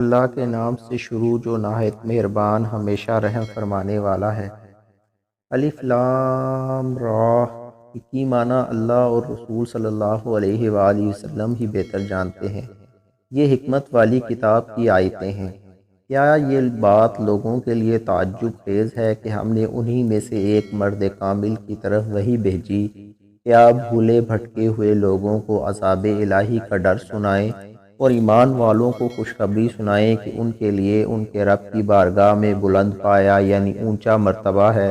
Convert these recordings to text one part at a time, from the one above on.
اللہ کے نام سے شروع جو نہایت مہربان ہمیشہ رحم فرمانے والا ہے۔ الف لام را کی معنی اللہ اور رسول صلی اللہ علیہ وآلہ وسلم ہی بہتر جانتے ہیں۔ یہ حکمت والی کتاب کی آیتیں ہیں۔ کیا یہ بات لوگوں کے لیے تعجب خیز ہے کہ ہم نے انہی میں سے ایک مرد کامل کی طرف وحی بھیجی کہ آپ بھولے بھٹکے ہوئے لوگوں کو عذاب الہی کا ڈر سنائیں اور ایمان والوں کو خوشخبری سنائیں کہ ان کے لیے ان کے رب کی بارگاہ میں بلند پایا یعنی اونچا مرتبہ ہے۔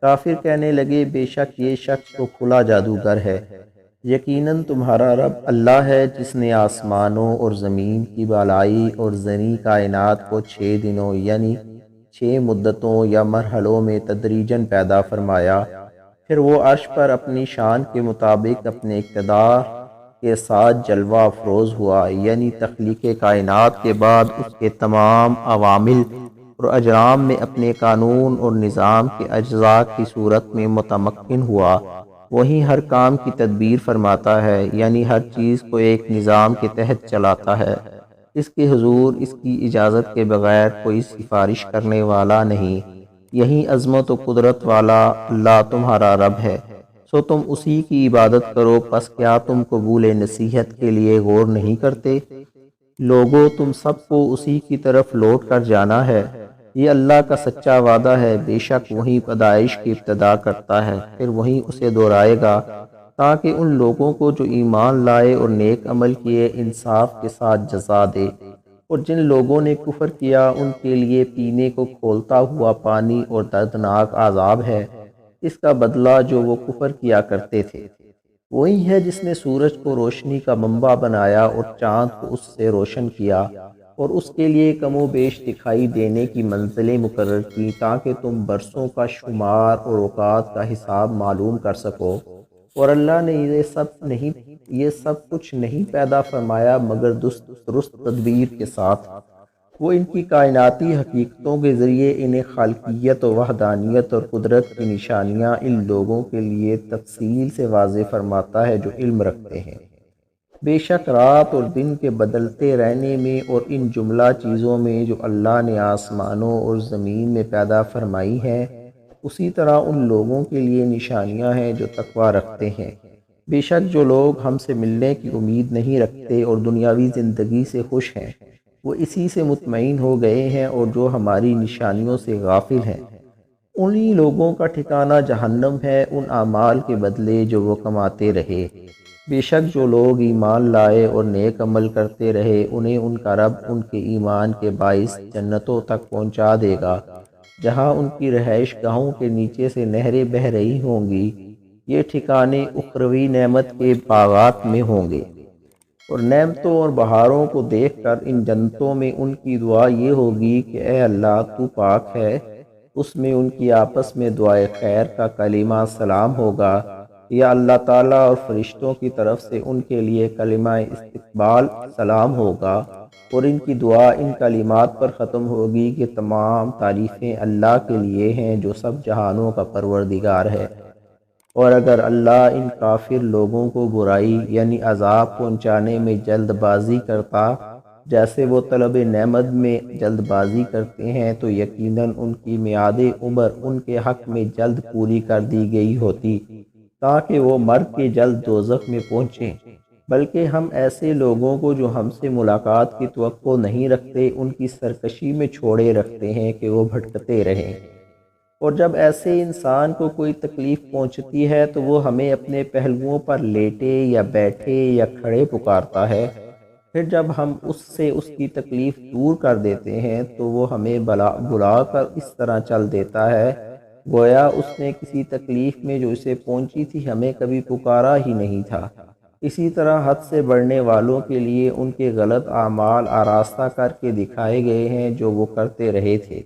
کافر کہنے لگے بے شک یہ شخص تو کھلا جادوگر ہے۔ یقیناً تمہارا رب اللہ ہے جس نے آسمانوں اور زمین کی بالائی اور زرعی کائنات کو 6 دنوں یعنی 6 مدتوں یا مرحلوں میں تدریجاً پیدا فرمایا، پھر وہ عرش پر اپنی شان کے مطابق اپنے اقتدار کے ساتھ جلوہ افروز ہوا، یعنی تخلیق کائنات کے بعد اس کے تمام عوامل اور اجرام میں اپنے قانون اور نظام کے اجزاء کی صورت میں متمکن ہوا۔ وہی ہر کام کی تدبیر فرماتا ہے، یعنی ہر چیز کو ایک نظام کے تحت چلاتا ہے۔ اس کے حضور اس کی اجازت کے بغیر کوئی سفارش کرنے والا نہیں۔ یہی عظمت و قدرت والا اللہ تمہارا رب ہے، سو تم اسی کی عبادت کرو۔ پس کیا تم قبول نصیحت کے لیے غور نہیں کرتے؟ لوگو تم سب کو اسی کی طرف لوٹ کر جانا ہے۔ یہ اللہ کا سچا وعدہ ہے، بے شک وہی پیدائش کی ابتدا کرتا ہے، پھر وہی اسے دہرائے گا، تاکہ ان لوگوں کو جو ایمان لائے اور نیک عمل کیے انصاف کے ساتھ جزا دے۔ اور جن لوگوں نے کفر کیا ان کے لیے پینے کو کھولتا ہوا پانی اور دردناک عذاب ہے، اس کا بدلہ جو وہ کفر کیا کرتے تھے۔ وہی ہے جس نے سورج کو روشنی کا منبع بنایا اور چاند کو اس سے روشن کیا اور اس کے لیے کم و بیش دکھائی دینے کی منزلیں مقرر کی تاکہ تم برسوں کا شمار اور اوقات کا حساب معلوم کر سکو۔ اور اللہ نے یہ سب کچھ نہیں پیدا فرمایا مگر درست تدبیر کے ساتھ۔ وہ ان کی کائناتی حقیقتوں کے ذریعے انہیں خالقیت و وحدانیت اور قدرت کی نشانیاں ان لوگوں کے لیے تفصیل سے واضح فرماتا ہے جو علم رکھتے ہیں۔ بے شک رات اور دن کے بدلتے رہنے میں اور ان جملہ چیزوں میں جو اللہ نے آسمانوں اور زمین میں پیدا فرمائی ہیں، اسی طرح ان لوگوں کے لیے نشانیاں ہیں جو تقوی رکھتے ہیں۔ بے شک جو لوگ ہم سے ملنے کی امید نہیں رکھتے اور دنیاوی زندگی سے خوش ہیں، وہ اسی سے مطمئن ہو گئے ہیں، اور جو ہماری نشانیوں سے غافل ہیں انہی لوگوں کا ٹھکانہ جہنم ہے، ان اعمال کے بدلے جو وہ کماتے رہے۔ بے شک جو لوگ ایمان لائے اور نیک عمل کرتے رہے انہیں ان کا رب ان کے ایمان کے باعث جنتوں تک پہنچا دے گا، جہاں ان کی رہائش گاہوں کے نیچے سے نہریں بہہ رہی ہوں گی۔ یہ ٹھکانے اخروی نعمت کے باغات میں ہوں گے، اور نعمتوں اور بہاروں کو دیکھ کر ان جنتوں میں ان کی دعا یہ ہوگی کہ اے اللہ تو پاک ہے۔ اس میں ان کی آپس میں دعائے خیر کا کلمہ سلام ہوگا، یا اللہ تعالیٰ اور فرشتوں کی طرف سے ان کے لیے کلمہ استقبال سلام ہوگا، اور ان کی دعا ان کلمات پر ختم ہوگی کہ تمام تعریفیں اللہ کے لیے ہیں جو سب جہانوں کا پروردگار ہے۔ اور اگر اللہ ان کافر لوگوں کو برائی یعنی عذاب پہنچانے میں جلد بازی کرتا جیسے وہ طلب نعمت میں جلد بازی کرتے ہیں، تو یقیناً ان کی میعاد عمر ان کے حق میں جلد پوری کر دی گئی ہوتی تاکہ وہ مر کے جلد دوزخ میں پہنچیں۔ بلکہ ہم ایسے لوگوں کو جو ہم سے ملاقات کی توقع نہیں رکھتے ان کی سرکشی میں چھوڑے رکھتے ہیں کہ وہ بھٹکتے رہیں، اور جب ایسے انسان کو کوئی تکلیف پہنچتی ہے تو وہ ہمیں اپنے پہلوؤں پر لیٹے یا بیٹھے یا کھڑے پکارتا ہے، پھر جب ہم اس سے اس کی تکلیف دور کر دیتے ہیں تو وہ ہمیں بلا کر اس طرح چل دیتا ہے گویا اس نے کسی تکلیف میں جو اسے پہنچی تھی ہمیں کبھی پکارا ہی نہیں تھا۔ اسی طرح حد سے بڑھنے والوں کے لیے ان کے غلط اعمال آراستہ کر کے دکھائے گئے ہیں جو وہ کرتے رہے تھے۔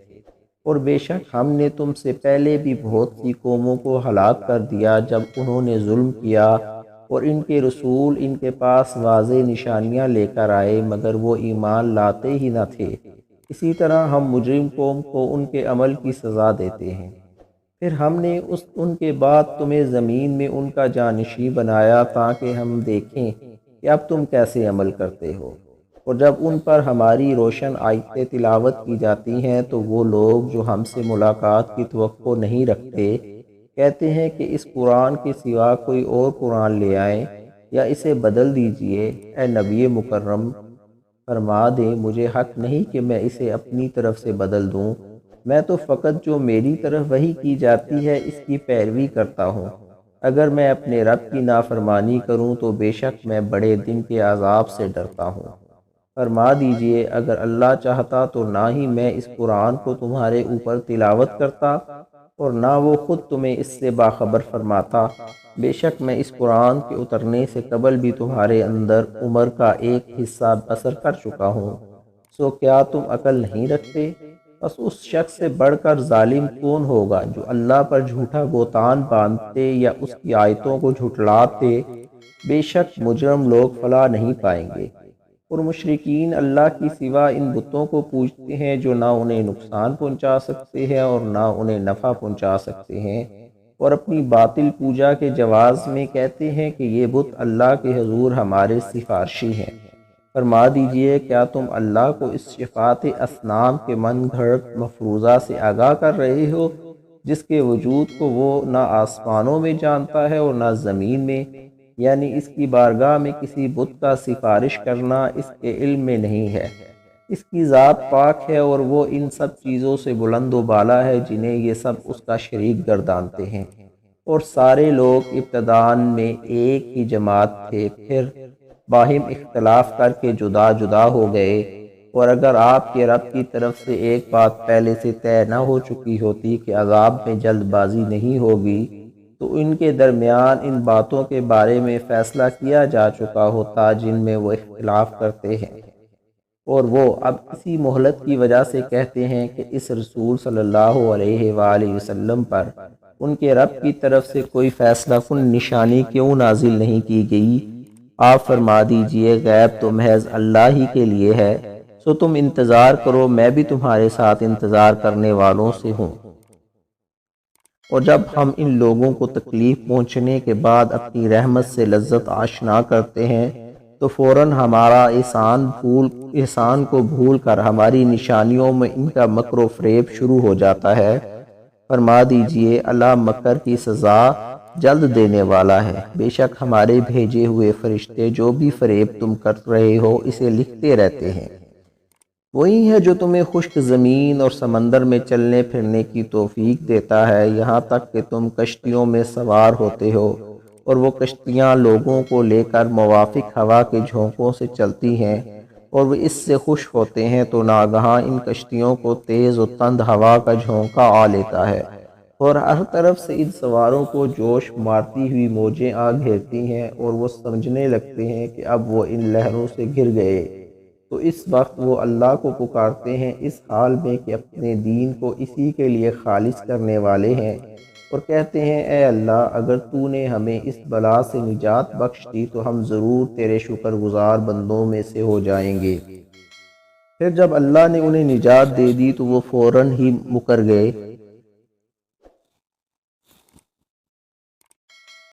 اور بے شک ہم نے تم سے پہلے بھی بہت سی قوموں کو ہلاک کر دیا جب انہوں نے ظلم کیا، اور ان کے رسول ان کے پاس واضح نشانیاں لے کر آئے مگر وہ ایمان لاتے ہی نہ تھے۔ اسی طرح ہم مجرم قوم کو ان کے عمل کی سزا دیتے ہیں۔ پھر ہم نے ان کے بعد تمہیں زمین میں ان کا جانشین بنایا تاکہ ہم دیکھیں کہ اب تم کیسے عمل کرتے ہو۔ اور جب ان پر ہماری روشن آیتیں تلاوت کی جاتی ہیں تو وہ لوگ جو ہم سے ملاقات کی توقع نہیں رکھتے کہتے ہیں کہ اس قرآن کے سوا کوئی اور قرآن لے آئیں یا اسے بدل دیجئے۔ اے نبی مکرم، فرما دیں مجھے حق نہیں کہ میں اسے اپنی طرف سے بدل دوں، میں تو فقط جو میری طرف وحی کی جاتی ہے اس کی پیروی کرتا ہوں۔ اگر میں اپنے رب کی نافرمانی کروں تو بے شک میں بڑے دن کے عذاب سے ڈرتا ہوں۔ فرما دیجئے اگر اللہ چاہتا تو نہ ہی میں اس قرآن کو تمہارے اوپر تلاوت کرتا اور نہ وہ خود تمہیں اس سے باخبر فرماتا۔ بے شک میں اس قرآن کے اترنے سے قبل بھی تمہارے اندر عمر کا ایک حصہ بسر کر چکا ہوں، سو کیا تم عقل نہیں رکھتے؟ بس اس شخص سے بڑھ کر ظالم کون ہوگا جو اللہ پر جھوٹا بہتان باندھتے یا اس کی آیتوں کو جھٹلاتے؟ بے شک مجرم لوگ فلاح نہیں پائیں گے۔ اور مشرکین اللہ کی سوا ان بتوں کو پوجتے ہیں جو نہ انہیں نقصان پہنچا سکتے ہیں اور نہ انہیں نفع پہنچا سکتے ہیں، اور اپنی باطل پوجا کے جواز میں کہتے ہیں کہ یہ بت اللہ کے حضور ہمارے سفارشی ہیں۔ فرما دیجئے کیا تم اللہ کو اس شفاعت اصنام کے من گھڑت مفروضہ سے آگاہ کر رہے ہو جس کے وجود کو وہ نہ آسمانوں میں جانتا ہے اور نہ زمین میں، یعنی اس کی بارگاہ میں کسی بت کا سفارش کرنا اس کے علم میں نہیں ہے۔ اس کی ذات پاک ہے اور وہ ان سب چیزوں سے بلند و بالا ہے جنہیں یہ سب اس کا شریک گردانتے ہیں۔ اور سارے لوگ ابتداءً میں ایک ہی جماعت تھے، پھر باہم اختلاف کر کے جدا جدا ہو گئے، اور اگر آپ کے رب کی طرف سے ایک بات پہلے سے طے نہ ہو چکی ہوتی کہ عذاب میں جلد بازی نہیں ہوگی تو ان کے درمیان ان باتوں کے بارے میں فیصلہ کیا جا چکا ہوتا جن میں وہ اختلاف کرتے ہیں۔ اور وہ اب اسی مہلت کی وجہ سے کہتے ہیں کہ اس رسول صلی اللہ علیہ وآلہ وسلم پر ان کے رب کی طرف سے کوئی فیصلہ کن نشانی کیوں نازل نہیں کی گئی؟ آپ فرما دیجئے غیب تو محض اللہ ہی کے لیے ہے، سو تم انتظار کرو، میں بھی تمہارے ساتھ انتظار کرنے والوں سے ہوں۔ اور جب ہم ان لوگوں کو تکلیف پہنچنے کے بعد اپنی رحمت سے لذت آشنا کرتے ہیں تو فوراً ہمارا احسان کو بھول کر ہماری نشانیوں میں ان کا مکر و فریب شروع ہو جاتا ہے۔ فرما دیجئے اللہ مکر کی سزا جلد دینے والا ہے، بے شک ہمارے بھیجے ہوئے فرشتے جو بھی فریب تم کر رہے ہو اسے لکھتے رہتے ہیں۔ وہی ہے جو تمہیں خشک زمین اور سمندر میں چلنے پھرنے کی توفیق دیتا ہے یہاں تک کہ تم کشتیوں میں سوار ہوتے ہو، اور وہ کشتیاں لوگوں کو لے کر موافق ہوا کے جھونکوں سے چلتی ہیں، اور وہ اس سے خوش ہوتے ہیں تو ناگہاں ان کشتیوں کو تیز و تند ہوا کا جھونکا آ لیتا ہے، اور ہر طرف سے ان سواروں کو جوش مارتی ہوئی موجیں آ گھیرتی ہیں، اور وہ سمجھنے لگتے ہیں کہ اب وہ ان لہروں سے گر گئے، تو اس وقت وہ اللہ کو پکارتے ہیں اس حال میں کہ اپنے دین کو اسی کے لیے خالص کرنے والے ہیں، اور کہتے ہیں اے اللہ اگر تو نے ہمیں اس بلا سے نجات بخش دی تو ہم ضرور تیرے شکر گزار بندوں میں سے ہو جائیں گے۔ پھر جب اللہ نے انہیں نجات دے دی تو وہ فوراً ہی مکر گئے